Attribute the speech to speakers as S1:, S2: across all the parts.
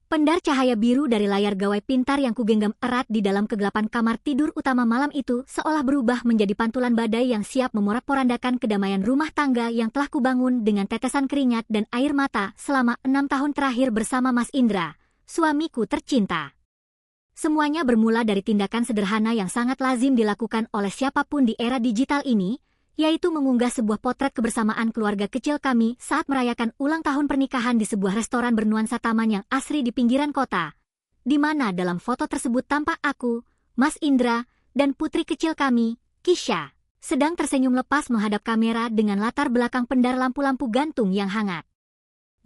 S1: Pendar cahaya biru dari layar gawai pintar yang kugenggam erat di dalam kegelapan kamar tidur utama malam itu seolah berubah menjadi pantulan badai yang siap memorak-porandakan kedamaian rumah tangga yang telah kubangun dengan tetesan keringat dan air mata selama 6 tahun terakhir bersama Mas Indra, suamiku tercinta. Semuanya bermula dari tindakan sederhana yang sangat lazim dilakukan oleh siapapun di era digital ini, yaitu mengunggah sebuah potret kebersamaan keluarga kecil kami saat merayakan ulang tahun pernikahan di sebuah restoran bernuansa taman yang asri di pinggiran kota, di mana dalam foto tersebut tampak aku, Mas Indra, dan putri kecil kami, Kisha, sedang tersenyum lepas menghadap kamera dengan latar belakang pendar lampu-lampu gantung yang hangat.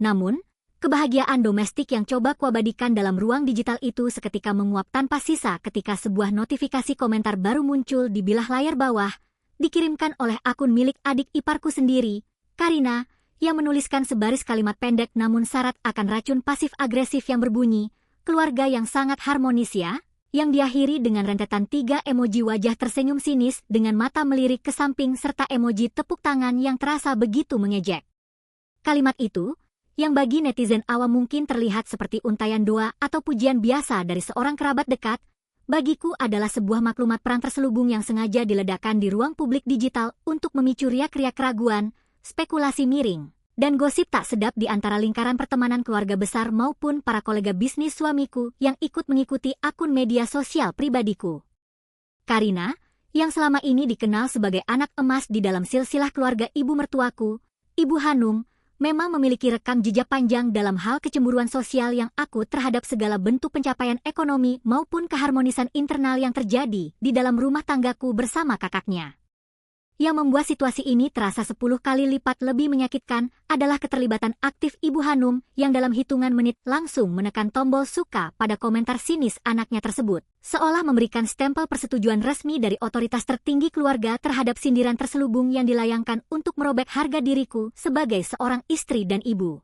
S1: Namun, kebahagiaan domestik yang coba kuabadikan dalam ruang digital itu seketika menguap tanpa sisa ketika sebuah notifikasi komentar baru muncul di bilah layar bawah, dikirimkan oleh akun milik adik iparku sendiri, Karina, yang menuliskan sebaris kalimat pendek namun syarat akan racun pasif-agresif yang berbunyi, keluarga yang sangat harmonis ya, yang diakhiri dengan rentetan 3 emoji wajah tersenyum sinis dengan mata melirik ke samping serta emoji tepuk tangan yang terasa begitu mengejek. Kalimat itu, yang bagi netizen awam mungkin terlihat seperti untayan doa atau pujian biasa dari seorang kerabat dekat, bagiku adalah sebuah maklumat perang terselubung yang sengaja diledakkan di ruang publik digital untuk memicu riak-riak keraguan, spekulasi miring, dan gosip tak sedap di antara lingkaran pertemanan keluarga besar maupun para kolega bisnis suamiku yang ikut mengikuti akun media sosial pribadiku. Karina, yang selama ini dikenal sebagai anak emas di dalam silsilah keluarga ibu mertuaku, Ibu Hanum, memang memiliki rekam jejak panjang dalam hal kecemburuan sosial yang akut terhadap segala bentuk pencapaian ekonomi maupun keharmonisan internal yang terjadi di dalam rumah tanggaku bersama kakaknya. Yang membuat situasi ini terasa 10 kali lipat lebih menyakitkan adalah keterlibatan aktif Ibu Hanum yang dalam hitungan menit langsung menekan tombol suka pada komentar sinis anaknya tersebut, seolah memberikan stempel persetujuan resmi dari otoritas tertinggi keluarga terhadap sindiran terselubung yang dilayangkan untuk merobek harga diriku sebagai seorang istri dan ibu.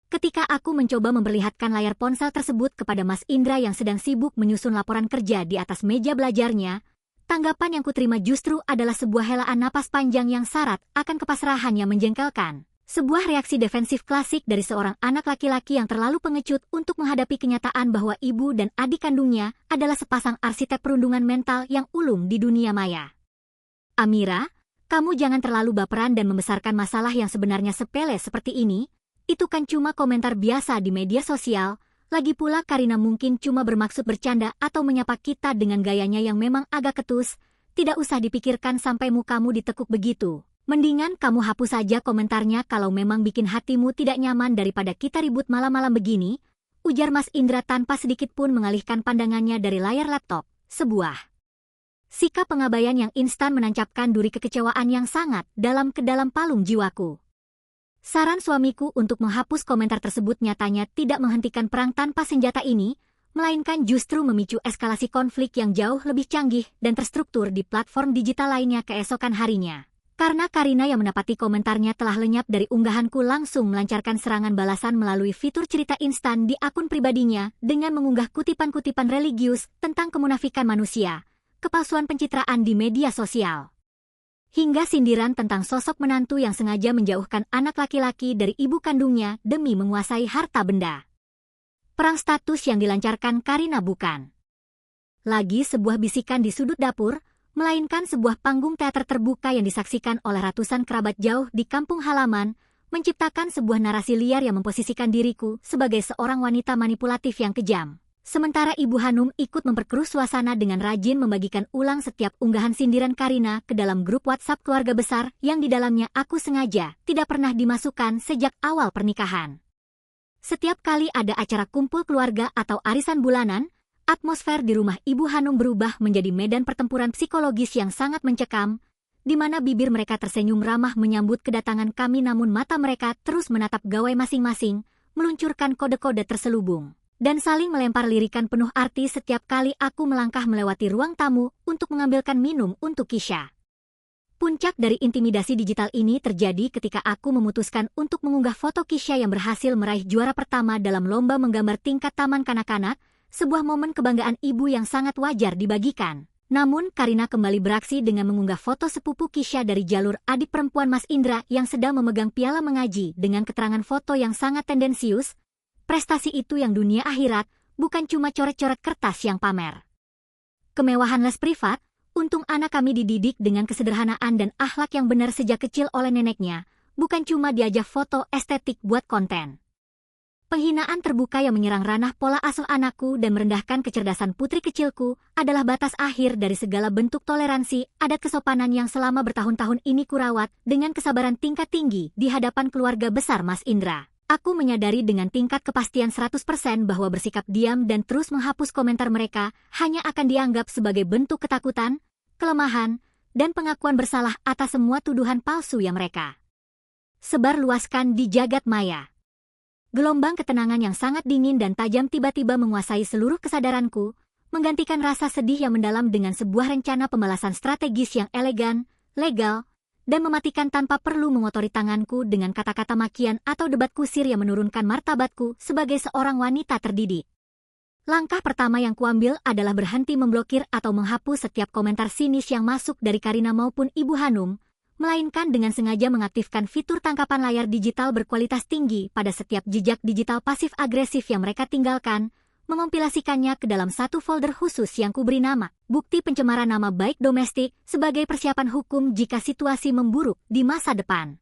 S1: Ketika aku mencoba memperlihatkan layar ponsel tersebut kepada Mas Indra yang sedang sibuk menyusun laporan kerja di atas meja belajarnya, tanggapan yang kuterima justru adalah sebuah helaan napas panjang yang syarat akan kepasrahan yang menjengkelkan. Sebuah reaksi defensif klasik dari seorang anak laki-laki yang terlalu pengecut untuk menghadapi kenyataan bahwa ibu dan adik kandungnya adalah sepasang arsitek perundungan mental yang ulung di dunia maya. Amira, kamu jangan terlalu baperan dan membesarkan masalah yang sebenarnya sepele seperti ini. Itu kan cuma komentar biasa di media sosial. Lagi pula Karina mungkin cuma bermaksud bercanda atau menyapa kita dengan gayanya yang memang agak ketus. Tidak usah dipikirkan sampai mukamu ditekuk begitu. Mendingan kamu hapus saja komentarnya kalau memang bikin hatimu tidak nyaman daripada kita ribut malam-malam begini, ujar Mas Indra tanpa sedikit pun mengalihkan pandangannya dari layar laptop. Sebuah sikap pengabaian yang instan menancapkan duri kekecewaan yang sangat dalam ke dalam palung jiwaku. Saran suamiku untuk menghapus komentar tersebut nyatanya tidak menghentikan perang tanpa senjata ini, melainkan justru memicu eskalasi konflik yang jauh lebih canggih dan terstruktur di platform digital lainnya keesokan harinya. Karena Karina yang mendapati komentarnya telah lenyap dari unggahanku langsung melancarkan serangan balasan melalui fitur cerita instan di akun pribadinya dengan mengunggah kutipan-kutipan religius tentang kemunafikan manusia, kepalsuan pencitraan di media sosial, hingga sindiran tentang sosok menantu yang sengaja menjauhkan anak laki-laki dari ibu kandungnya demi menguasai harta benda. Perang status yang dilancarkan Karina bukan lagi sebuah bisikan di sudut dapur, melainkan sebuah panggung teater terbuka yang disaksikan oleh ratusan kerabat jauh di kampung halaman, menciptakan sebuah narasi liar yang memposisikan diriku sebagai seorang wanita manipulatif yang kejam. Sementara Ibu Hanum ikut memperkeruh suasana dengan rajin membagikan ulang setiap unggahan sindiran Karina ke dalam grup WhatsApp keluarga besar yang di dalamnya aku sengaja tidak pernah dimasukkan sejak awal pernikahan. Setiap kali ada acara kumpul keluarga atau arisan bulanan, atmosfer di rumah Ibu Hanum berubah menjadi medan pertempuran psikologis yang sangat mencekam, di mana bibir mereka tersenyum ramah menyambut kedatangan kami namun mata mereka terus menatap gawai masing-masing, meluncurkan kode-kode terselubung dan saling melempar lirikan penuh arti setiap kali aku melangkah melewati ruang tamu untuk mengambilkan minum untuk Kisha. Puncak dari intimidasi digital ini terjadi ketika aku memutuskan untuk mengunggah foto Kisha yang berhasil meraih juara pertama dalam lomba menggambar tingkat taman kanak-kanak, sebuah momen kebanggaan ibu yang sangat wajar dibagikan. Namun Karina kembali beraksi dengan mengunggah foto sepupu Kisha dari jalur adik perempuan Mas Indra yang sedang memegang piala mengaji dengan keterangan foto yang sangat tendensius. Prestasi itu yang dunia akhirat, bukan cuma coret-coret kertas yang pamer. Kemewahan les privat, untung anak kami dididik dengan kesederhanaan dan akhlak yang benar sejak kecil oleh neneknya, bukan cuma diajak foto estetik buat konten. Penghinaan terbuka yang menyerang ranah pola asuh anakku dan merendahkan kecerdasan putri kecilku adalah batas akhir dari segala bentuk toleransi adat kesopanan yang selama bertahun-tahun ini kurawat dengan kesabaran tingkat tinggi di hadapan keluarga besar Mas Indra. Aku menyadari dengan tingkat kepastian 100% bahwa bersikap diam dan terus menghapus komentar mereka hanya akan dianggap sebagai bentuk ketakutan, kelemahan, dan pengakuan bersalah atas semua tuduhan palsu yang mereka sebarluaskan di jagat maya. Gelombang ketenangan yang sangat dingin dan tajam tiba-tiba menguasai seluruh kesadaranku, menggantikan rasa sedih yang mendalam dengan sebuah rencana pembalasan strategis yang elegan, legal, dan mematikan tanpa perlu mengotori tanganku dengan kata-kata makian atau debat kusir yang menurunkan martabatku sebagai seorang wanita terdidik. Langkah pertama yang kuambil adalah berhenti memblokir atau menghapus setiap komentar sinis yang masuk dari Karina maupun Ibu Hanum, melainkan dengan sengaja mengaktifkan fitur tangkapan layar digital berkualitas tinggi pada setiap jejak digital pasif-agresif yang mereka tinggalkan, mengompilasikannya ke dalam satu folder khusus yang kuberi nama, Bukti Pencemaran Nama Baik Domestik sebagai persiapan hukum jika situasi memburuk di masa depan.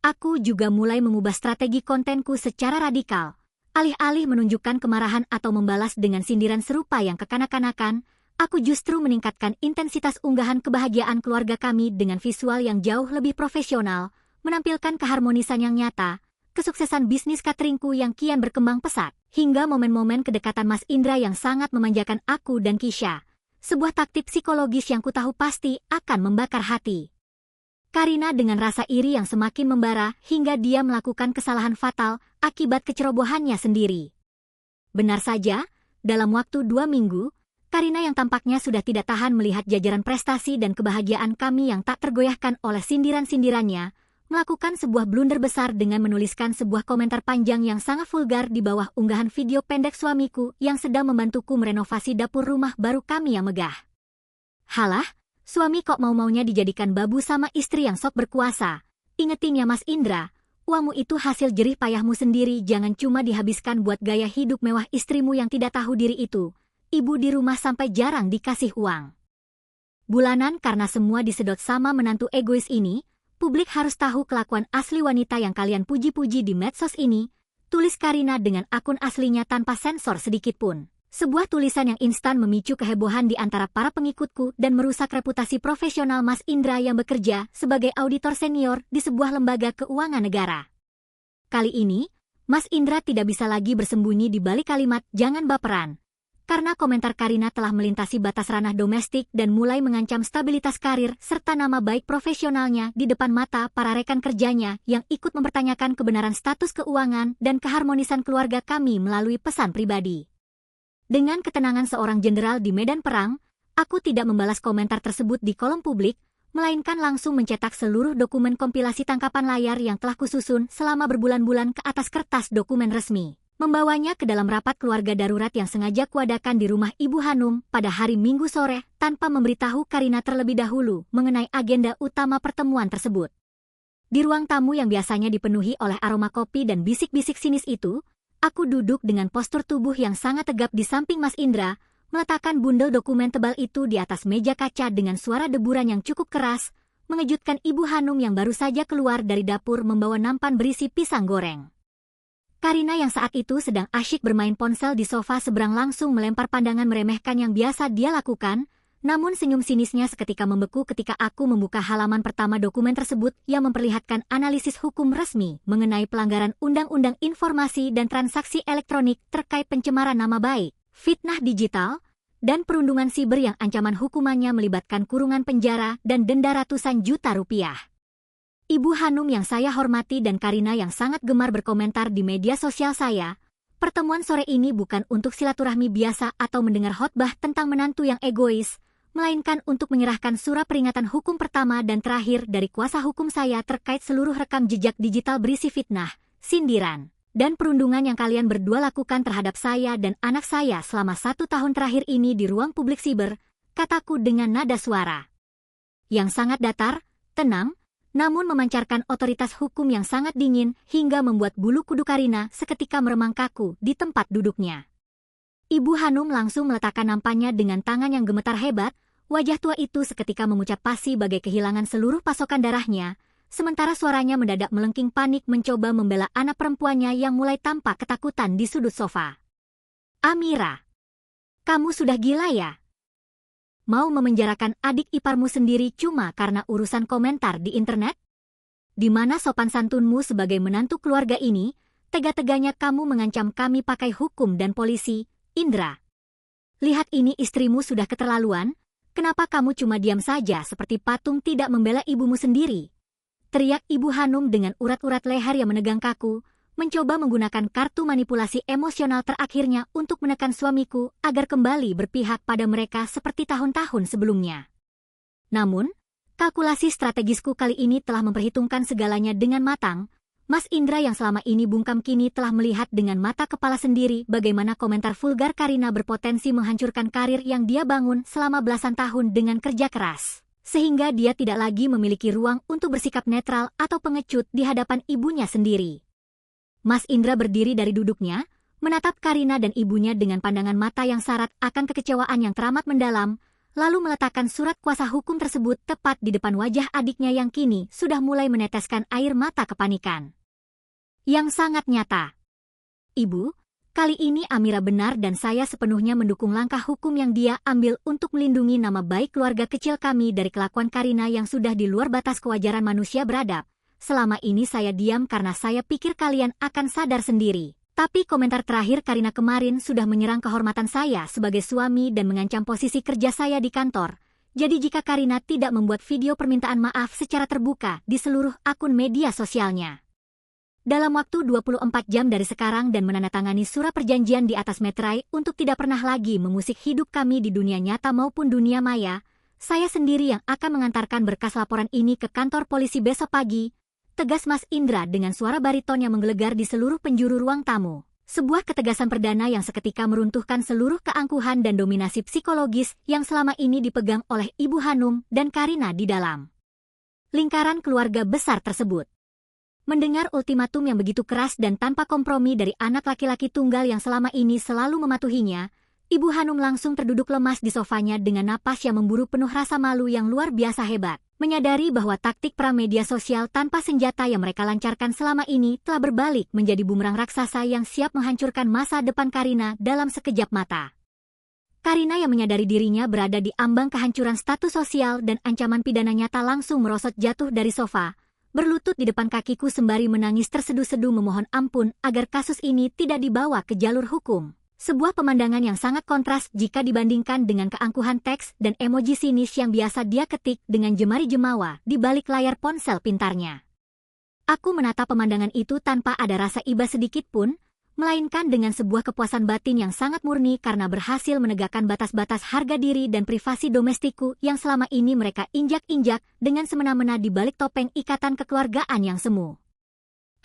S1: Aku juga mulai mengubah strategi kontenku secara radikal, alih-alih menunjukkan kemarahan atau membalas dengan sindiran serupa yang kekanak-kanakan. Aku justru meningkatkan intensitas unggahan kebahagiaan keluarga kami dengan visual yang jauh lebih profesional, menampilkan keharmonisan yang nyata, kesuksesan bisnis cateringku yang kian berkembang pesat, hingga momen-momen kedekatan Mas Indra yang sangat memanjakan aku dan Kisha. Sebuah taktik psikologis yang kutahu pasti akan membakar hati Karina dengan rasa iri yang semakin membara hingga dia melakukan kesalahan fatal akibat kecerobohannya sendiri. Benar saja, dalam waktu 2 minggu, Karina yang tampaknya sudah tidak tahan melihat jajaran prestasi dan kebahagiaan kami yang tak tergoyahkan oleh sindiran-sindirannya, melakukan sebuah blunder besar dengan menuliskan sebuah komentar panjang yang sangat vulgar di bawah unggahan video pendek suamiku yang sedang membantuku merenovasi dapur rumah baru kami yang megah. Halah, suami kok mau-maunya dijadikan babu sama istri yang sok berkuasa. Ingetin ya Mas Indra, uangmu itu hasil jerih payahmu sendiri, jangan cuma dihabiskan buat gaya hidup mewah istrimu yang tidak tahu diri itu. Ibu di rumah sampai jarang dikasih uang bulanan karena semua disedot sama menantu egois ini. Publik harus tahu kelakuan asli wanita yang kalian puji-puji di medsos ini, tulis Karina dengan akun aslinya tanpa sensor sedikitpun. Sebuah tulisan yang instan memicu kehebohan di antara para pengikutku dan merusak reputasi profesional Mas Indra yang bekerja sebagai auditor senior di sebuah lembaga keuangan negara. Kali ini, Mas Indra tidak bisa lagi bersembunyi di balik kalimat "jangan baperan", karena komentar Karina telah melintasi batas ranah domestik dan mulai mengancam stabilitas karir serta nama baik profesionalnya di depan mata para rekan kerjanya yang ikut mempertanyakan kebenaran status keuangan dan keharmonisan keluarga kami melalui pesan pribadi. Dengan ketenangan seorang jenderal di medan perang, aku tidak membalas komentar tersebut di kolom publik, melainkan langsung mencetak seluruh dokumen kompilasi tangkapan layar yang telah kususun selama berbulan-bulan ke atas kertas dokumen resmi. Membawanya ke dalam rapat keluarga darurat yang sengaja kuadakan di rumah Ibu Hanum pada hari Minggu sore tanpa memberitahu Karina terlebih dahulu mengenai agenda utama pertemuan tersebut. Di ruang tamu yang biasanya dipenuhi oleh aroma kopi dan bisik-bisik sinis itu, aku duduk dengan postur tubuh yang sangat tegap di samping Mas Indra, meletakkan bundel dokumen tebal itu di atas meja kaca dengan suara deburan yang cukup keras, mengejutkan Ibu Hanum yang baru saja keluar dari dapur membawa nampan berisi pisang goreng. Karina yang saat itu sedang asyik bermain ponsel di sofa seberang langsung melempar pandangan meremehkan yang biasa dia lakukan, namun senyum sinisnya seketika membeku ketika aku membuka halaman pertama dokumen tersebut yang memperlihatkan analisis hukum resmi mengenai pelanggaran Undang-Undang Informasi dan Transaksi Elektronik terkait pencemaran nama baik, fitnah digital, dan perundungan siber yang ancaman hukumannya melibatkan kurungan penjara dan denda ratusan juta rupiah. Ibu Hanum yang saya hormati dan Karina yang sangat gemar berkomentar di media sosial saya, pertemuan sore ini bukan untuk silaturahmi biasa atau mendengar khotbah tentang menantu yang egois, melainkan untuk menyerahkan surat peringatan hukum pertama dan terakhir dari kuasa hukum saya terkait seluruh rekam jejak digital berisi fitnah, sindiran, dan perundungan yang kalian berdua lakukan terhadap saya dan anak saya selama 1 tahun terakhir ini di ruang publik siber, kataku dengan nada suara yang sangat datar, tenang, namun memancarkan otoritas hukum yang sangat dingin hingga membuat bulu kuduk Karina seketika meremang kaku di tempat duduknya. Ibu Hanum langsung meletakkan nampannya dengan tangan yang gemetar hebat. Wajah tua itu seketika memucat pasi bagai kehilangan seluruh pasokan darahnya, sementara suaranya mendadak melengking panik mencoba membela anak perempuannya yang mulai tampak ketakutan di sudut sofa. "Amira, kamu sudah gila ya? Mau memenjarakan adik iparmu sendiri cuma karena urusan komentar di internet? Di mana sopan santunmu sebagai menantu keluarga ini? Tega-teganya kamu mengancam kami pakai hukum dan polisi, Indra. Lihat ini istrimu sudah keterlaluan, kenapa kamu cuma diam saja seperti patung tidak membela ibumu sendiri?" Teriak Ibu Hanum dengan urat-urat leher yang menegang kaku, mencoba menggunakan kartu manipulasi emosional terakhirnya untuk menekan suamiku agar kembali berpihak pada mereka seperti tahun-tahun sebelumnya. Namun, kalkulasi strategisku kali ini telah memperhitungkan segalanya dengan matang. Mas Indra yang selama ini bungkam kini telah melihat dengan mata kepala sendiri bagaimana komentar vulgar Karina berpotensi menghancurkan karir yang dia bangun selama belasan tahun dengan kerja keras. Sehingga dia tidak lagi memiliki ruang untuk bersikap netral atau pengecut di hadapan ibunya sendiri. Mas Indra berdiri dari duduknya, menatap Karina dan ibunya dengan pandangan mata yang syarat akan kekecewaan yang teramat mendalam, lalu meletakkan surat kuasa hukum tersebut tepat di depan wajah adiknya yang kini sudah mulai meneteskan air mata kepanikan. Yang sangat nyata. "Ibu, kali ini Amira benar dan saya sepenuhnya mendukung langkah hukum yang dia ambil untuk melindungi nama baik keluarga kecil kami dari kelakuan Karina yang sudah di luar batas kewajaran manusia beradab. Selama ini saya diam karena saya pikir kalian akan sadar sendiri. Tapi komentar terakhir Karina kemarin sudah menyerang kehormatan saya sebagai suami dan mengancam posisi kerja saya di kantor. Jadi jika Karina tidak membuat video permintaan maaf secara terbuka di seluruh akun media sosialnya dalam waktu 24 jam dari sekarang dan menandatangani surat perjanjian di atas meterai untuk tidak pernah lagi mengusik hidup kami di dunia nyata maupun dunia maya, saya sendiri yang akan mengantarkan berkas laporan ini ke kantor polisi besok pagi," tegas Mas Indra dengan suara bariton yang menggelegar di seluruh penjuru ruang tamu. Sebuah ketegasan perdana yang seketika meruntuhkan seluruh keangkuhan dan dominasi psikologis yang selama ini dipegang oleh Ibu Hanum dan Karina di dalam lingkaran keluarga besar tersebut. Mendengar ultimatum yang begitu keras dan tanpa kompromi dari anak laki-laki tunggal yang selama ini selalu mematuhinya, Ibu Hanum langsung terduduk lemas di sofanya dengan napas yang memburu penuh rasa malu yang luar biasa hebat. Menyadari bahwa taktik perang media sosial tanpa senjata yang mereka lancarkan selama ini telah berbalik menjadi bumerang raksasa yang siap menghancurkan masa depan Karina dalam sekejap mata. Karina yang menyadari dirinya berada di ambang kehancuran status sosial dan ancaman pidana nyata langsung merosot jatuh dari sofa, berlutut di depan kakiku sembari menangis terseduh-seduh memohon ampun agar kasus ini tidak dibawa ke jalur hukum. Sebuah pemandangan yang sangat kontras jika dibandingkan dengan keangkuhan teks dan emoji sinis yang biasa dia ketik dengan jemari jemawa di balik layar ponsel pintarnya. Aku menatap pemandangan itu tanpa ada rasa iba sedikit pun, melainkan dengan sebuah kepuasan batin yang sangat murni karena berhasil menegakkan batas-batas harga diri dan privasi domestikku yang selama ini mereka injak-injak dengan semena-mena di balik topeng ikatan kekeluargaan yang semu.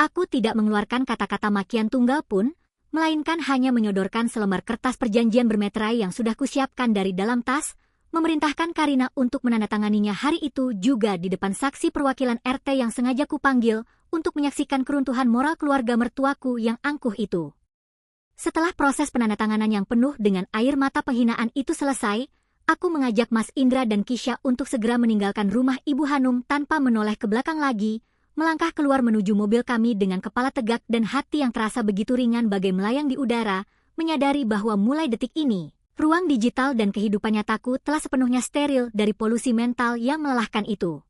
S1: Aku tidak mengeluarkan kata-kata makian tunggal pun, melainkan hanya menyodorkan selembar kertas perjanjian bermeterai yang sudah kusiapkan dari dalam tas, memerintahkan Karina untuk menandatanganinya hari itu juga di depan saksi perwakilan RT yang sengaja kupanggil untuk menyaksikan keruntuhan moral keluarga mertuaku yang angkuh itu. Setelah proses penandatanganan yang penuh dengan air mata penghinaan itu selesai, aku mengajak Mas Indra dan Kisha untuk segera meninggalkan rumah Ibu Hanum tanpa menoleh ke belakang lagi, melangkah keluar menuju mobil kami dengan kepala tegak dan hati yang terasa begitu ringan bagai melayang di udara, menyadari bahwa mulai detik ini, ruang digital dan kehidupan nyataku telah sepenuhnya steril dari polusi mental yang melelahkan itu.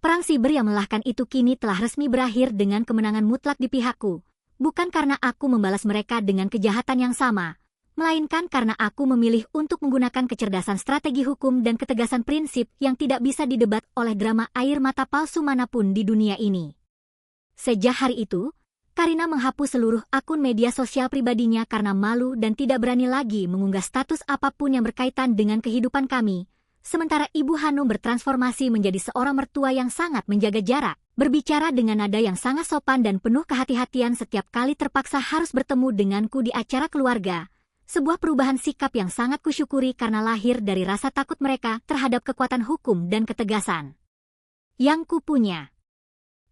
S1: Perang siber yang melelahkan itu kini telah resmi berakhir dengan kemenangan mutlak di pihakku, bukan karena aku membalas mereka dengan kejahatan yang sama, melainkan karena aku memilih untuk menggunakan kecerdasan strategi hukum dan ketegasan prinsip yang tidak bisa didebat oleh drama air mata palsu manapun di dunia ini. Sejak hari itu, Karina menghapus seluruh akun media sosial pribadinya karena malu dan tidak berani lagi mengunggah status apapun yang berkaitan dengan kehidupan kami, sementara Ibu Hanum bertransformasi menjadi seorang mertua yang sangat menjaga jarak, berbicara dengan nada yang sangat sopan dan penuh kehati-hatian setiap kali terpaksa harus bertemu denganku di acara keluarga. Sebuah perubahan sikap yang sangat kusyukuri karena lahir dari rasa takut mereka terhadap kekuatan hukum dan ketegasan yang kupunya.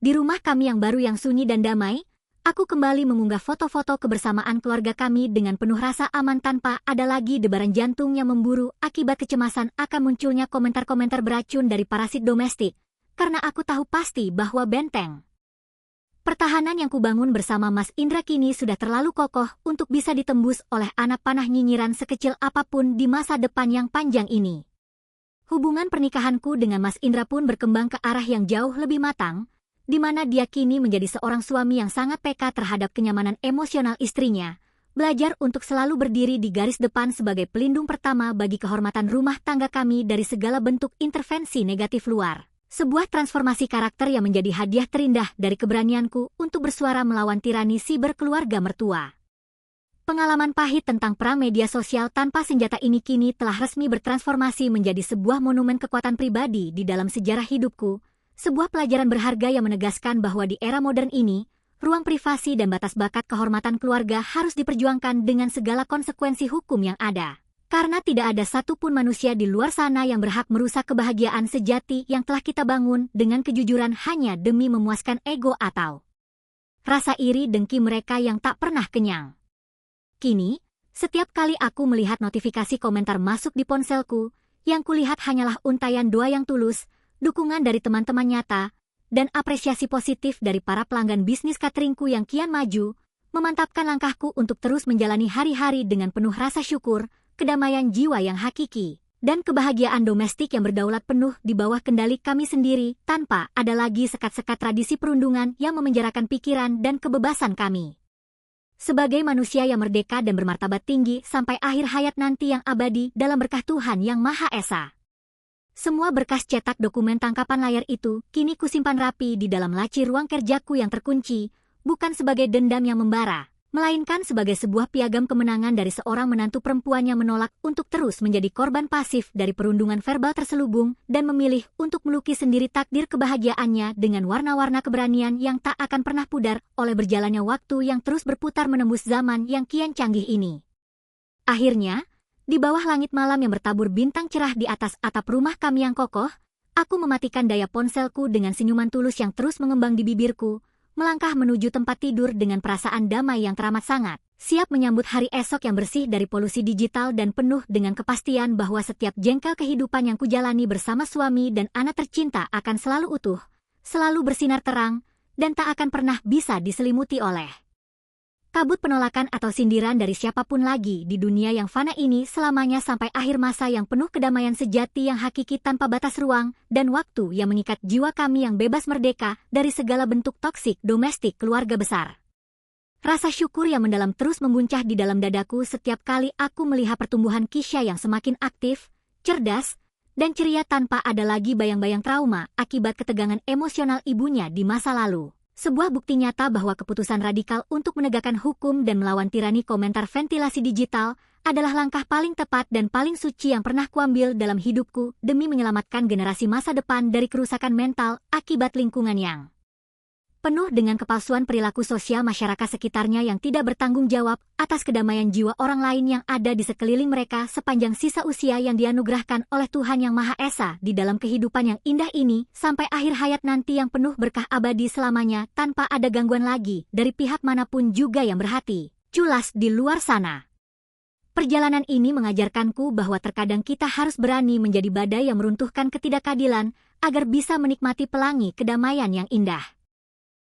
S1: Di rumah kami yang baru yang sunyi dan damai, aku kembali mengunggah foto-foto kebersamaan keluarga kami dengan penuh rasa aman tanpa ada lagi debaran jantung yang memburu akibat kecemasan akan munculnya komentar-komentar beracun dari parasit domestik, karena aku tahu pasti bahwa benteng pertahanan yang kubangun bersama Mas Indra kini sudah terlalu kokoh untuk bisa ditembus oleh anak panah nyinyiran sekecil apapun di masa depan yang panjang ini. Hubungan pernikahanku dengan Mas Indra pun berkembang ke arah yang jauh lebih matang, di mana dia kini menjadi seorang suami yang sangat peka terhadap kenyamanan emosional istrinya, belajar untuk selalu berdiri di garis depan sebagai pelindung pertama bagi kehormatan rumah tangga kami dari segala bentuk intervensi negatif luar. Sebuah transformasi karakter yang menjadi hadiah terindah dari keberanianku untuk bersuara melawan tirani siber keluarga mertua. Pengalaman pahit tentang perang media sosial tanpa senjata ini kini telah resmi bertransformasi menjadi sebuah monumen kekuatan pribadi di dalam sejarah hidupku, sebuah pelajaran berharga yang menegaskan bahwa di era modern ini, ruang privasi dan batas bakat kehormatan keluarga harus diperjuangkan dengan segala konsekuensi hukum yang ada. Karena tidak ada satupun manusia di luar sana yang berhak merusak kebahagiaan sejati yang telah kita bangun dengan kejujuran hanya demi memuaskan ego atau rasa iri dengki mereka yang tak pernah kenyang. Kini, setiap kali aku melihat notifikasi komentar masuk di ponselku, yang kulihat hanyalah untayan doa yang tulus, dukungan dari teman-teman nyata, dan apresiasi positif dari para pelanggan bisnis cateringku yang kian maju, memantapkan langkahku untuk terus menjalani hari-hari dengan penuh rasa syukur, kedamaian jiwa yang hakiki, dan kebahagiaan domestik yang berdaulat penuh di bawah kendali kami sendiri tanpa ada lagi sekat-sekat tradisi perundungan yang memenjarakan pikiran dan kebebasan kami. Sebagai manusia yang merdeka dan bermartabat tinggi sampai akhir hayat nanti yang abadi dalam berkah Tuhan Yang Maha Esa. Semua berkas cetak dokumen tangkapan layar itu kini kusimpan rapi di dalam laci ruang kerjaku yang terkunci, bukan sebagai dendam yang membara, melainkan sebagai sebuah piagam kemenangan dari seorang menantu perempuan yang menolak untuk terus menjadi korban pasif dari perundungan verbal terselubung dan memilih untuk melukis sendiri takdir kebahagiaannya dengan warna-warna keberanian yang tak akan pernah pudar oleh berjalannya waktu yang terus berputar menembus zaman yang kian canggih ini. Akhirnya, di bawah langit malam yang bertabur bintang cerah di atas atap rumah kami yang kokoh, aku mematikan daya ponselku dengan senyuman tulus yang terus mengembang di bibirku, melangkah menuju tempat tidur dengan perasaan damai yang teramat sangat, siap menyambut hari esok yang bersih dari polusi digital dan penuh dengan kepastian bahwa setiap jengkal kehidupan yang kujalani bersama suami dan anak tercinta akan selalu utuh, selalu bersinar terang, dan tak akan pernah bisa diselimuti oleh kabut penolakan atau sindiran dari siapapun lagi di dunia yang fana ini selamanya sampai akhir masa yang penuh kedamaian sejati yang hakiki tanpa batas ruang dan waktu yang mengikat jiwa kami yang bebas merdeka dari segala bentuk toksik domestik keluarga besar. Rasa syukur yang mendalam terus membuncah di dalam dadaku setiap kali aku melihat pertumbuhan Kisha yang semakin aktif, cerdas, dan ceria tanpa ada lagi bayang-bayang trauma akibat ketegangan emosional ibunya di masa lalu. Sebuah bukti nyata bahwa keputusan radikal untuk menegakkan hukum dan melawan tirani komentar ventilasi digital adalah langkah paling tepat dan paling suci yang pernah kuambil dalam hidupku demi menyelamatkan generasi masa depan dari kerusakan mental akibat lingkungan yang penuh dengan kepalsuan perilaku sosial masyarakat sekitarnya yang tidak bertanggung jawab atas kedamaian jiwa orang lain yang ada di sekeliling mereka sepanjang sisa usia yang dianugerahkan oleh Tuhan Yang Maha Esa di dalam kehidupan yang indah ini sampai akhir hayat nanti yang penuh berkah abadi selamanya tanpa ada gangguan lagi dari pihak manapun juga yang berhati culas di luar sana. Perjalanan ini mengajarkanku bahwa terkadang kita harus berani menjadi badai yang meruntuhkan ketidakadilan agar bisa menikmati pelangi kedamaian yang indah.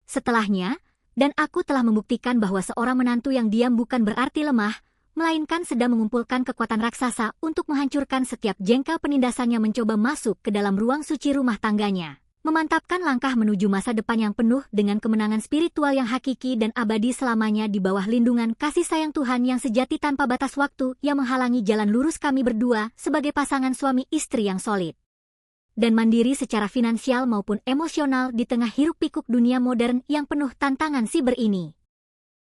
S1: Setelahnya, dan aku telah membuktikan bahwa seorang menantu yang diam bukan berarti lemah, melainkan sedang mengumpulkan kekuatan raksasa untuk menghancurkan setiap jengkal penindasannya mencoba masuk ke dalam ruang suci rumah tangganya. Memantapkan langkah menuju masa depan yang penuh dengan kemenangan spiritual yang hakiki dan abadi selamanya di bawah lindungan kasih sayang Tuhan yang sejati tanpa batas waktu yang menghalangi jalan lurus kami berdua sebagai pasangan suami istri yang solid dan mandiri secara finansial maupun emosional di tengah hiruk-pikuk dunia modern yang penuh tantangan siber ini.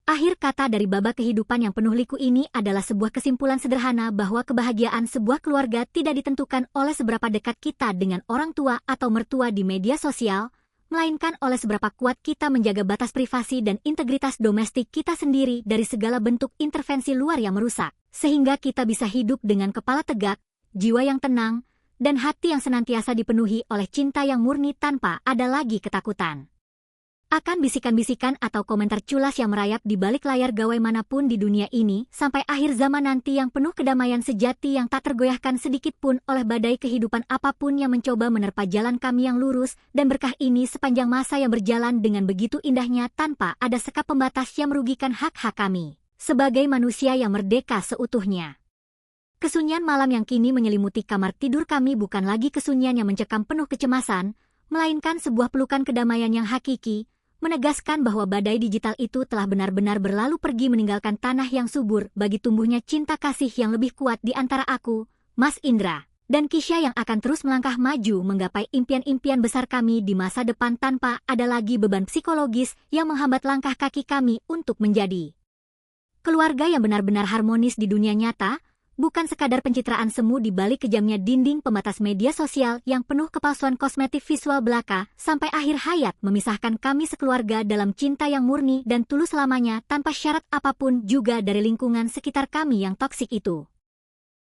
S1: Akhir kata dari babak kehidupan yang penuh liku ini adalah sebuah kesimpulan sederhana bahwa kebahagiaan sebuah keluarga tidak ditentukan oleh seberapa dekat kita dengan orang tua atau mertua di media sosial, melainkan oleh seberapa kuat kita menjaga batas privasi dan integritas domestik kita sendiri dari segala bentuk intervensi luar yang merusak, sehingga kita bisa hidup dengan kepala tegak, jiwa yang tenang, dan hati yang senantiasa dipenuhi oleh cinta yang murni tanpa ada lagi ketakutan akan bisikan-bisikan atau komentar culas yang merayap di balik layar gawai manapun di dunia ini, sampai akhir zaman nanti yang penuh kedamaian sejati yang tak tergoyahkan sedikit pun oleh badai kehidupan apapun yang mencoba menerpa jalan kami yang lurus, dan berkah ini sepanjang masa yang berjalan dengan begitu indahnya tanpa ada sekap pembatas yang merugikan hak-hak kami, sebagai manusia yang merdeka seutuhnya. Kesunyian malam yang kini menyelimuti kamar tidur kami bukan lagi kesunyian yang mencekam penuh kecemasan, melainkan sebuah pelukan kedamaian yang hakiki, menegaskan bahwa badai digital itu telah benar-benar berlalu pergi meninggalkan tanah yang subur bagi tumbuhnya cinta kasih yang lebih kuat di antara aku, Mas Indra, dan Kisha yang akan terus melangkah maju menggapai impian-impian besar kami di masa depan tanpa ada lagi beban psikologis yang menghambat langkah kaki kami untuk menjadi keluarga yang benar-benar harmonis di dunia nyata, bukan sekadar pencitraan semu di balik kejamnya dinding pembatas media sosial yang penuh kepalsuan kosmetik visual belaka, sampai akhir hayat memisahkan kami sekeluarga dalam cinta yang murni dan tulus selamanya tanpa syarat apapun juga dari lingkungan sekitar kami yang toksik itu.